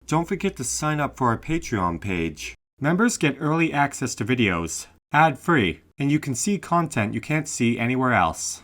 Don't forget to sign up for our Patreon page. Members get early access to videos, ad-free, and you can see content you can't see anywhere else.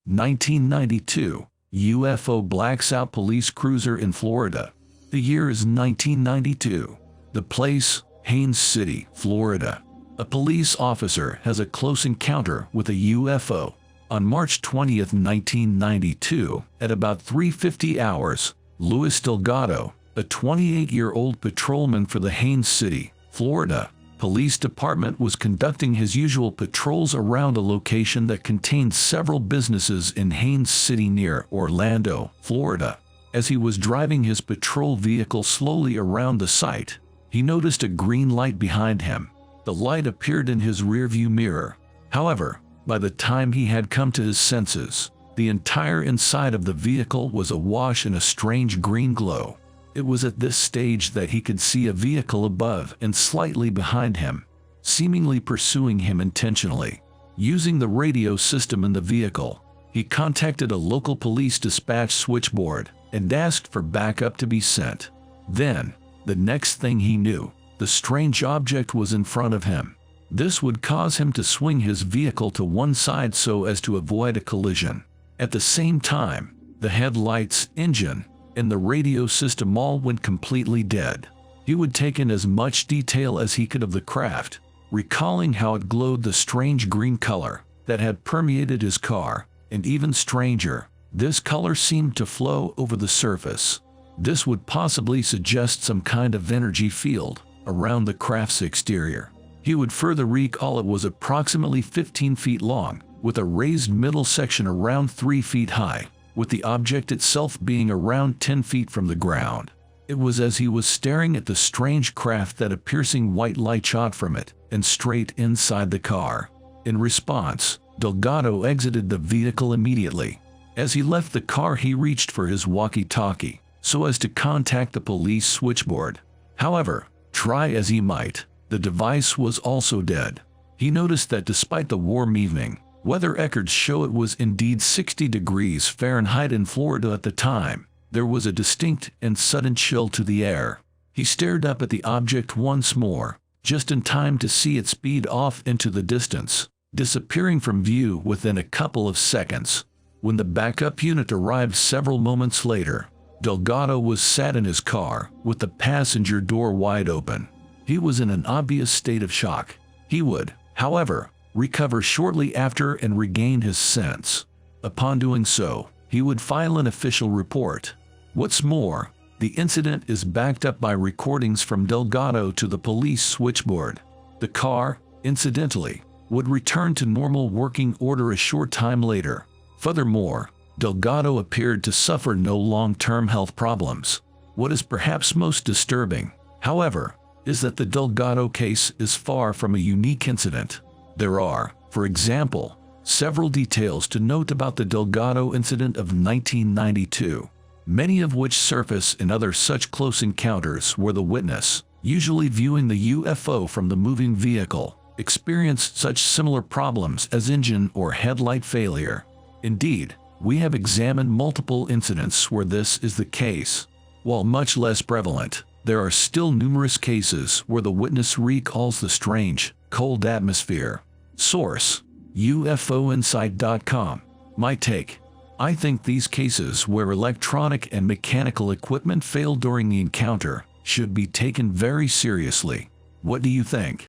1992. UFO blacks out police cruiser in Florida. The year is 1992. The place, Haines City, Florida. A police officer has a close encounter with a UFO. On March 20, 1992, at about 3:50 hours, Louis Delgado, a 28-year-old patrolman for the Haines City, Florida, Police Department was conducting his usual patrols around a location that contained several businesses in Haines City near Orlando, Florida. As he was driving his patrol vehicle slowly around the site, he noticed a green light behind him. The light appeared in his rearview mirror. However, by the time he had come to his senses, the entire inside of the vehicle was awash in a strange green glow. It was at this stage that he could see a vehicle above and slightly behind him, seemingly pursuing him intentionally. Using the radio system in the vehicle, he contacted a local police dispatch switchboard and asked for backup to be sent. Then, the next thing he knew, the strange object was in front of him. This would cause him to swing his vehicle to one side so as to avoid a collision. At the same time, the headlights, engine, and the radio system all went completely dead. He would take in as much detail as he could of the craft, recalling how it glowed the strange green color that had permeated his car, and even stranger, this color seemed to flow over the surface. This would possibly suggest some kind of energy field around the craft's exterior. He would further recall it was approximately 15 feet long, with a raised middle section around 3 feet high, with the object itself being around 10 feet from the ground. It was as he was staring at the strange craft that a piercing white light shot from it and straight inside the car. In response, Delgado exited the vehicle immediately. As he left the car, he reached for his walkie-talkie so as to contact the police switchboard. However, try as he might, the device was also dead. He noticed that despite the warm evening, weather records show it was indeed 60 degrees Fahrenheit in Florida at the time, there was a distinct and sudden chill to the air. He stared up at the object once more, just in time to see it speed off into the distance, disappearing from view within a couple of seconds. When the backup unit arrived several moments later, Delgado was sat in his car with the passenger door wide open. He was in an obvious state of shock. He would, however, recover shortly after and regain his sense. Upon doing so, he would file an official report. What's more, the incident is backed up by recordings from Delgado to the police switchboard. The car, incidentally, would return to normal working order a short time later. Furthermore, Delgado appeared to suffer no long-term health problems. What is perhaps most disturbing, however, is that the Delgado case is far from a unique incident. There are, for example, several details to note about the Delgado incident of 1992, many of which surface in other such close encounters where the witness, usually viewing the UFO from the moving vehicle, experienced such similar problems as engine or headlight failure. Indeed, we have examined multiple incidents where this is the case. While much less prevalent, there are still numerous cases where the witness recalls the strange, cold atmosphere. Source: UFOinsight.com. My take: I think these cases where electronic and mechanical equipment failed during the encounter should be taken very seriously. What do you think?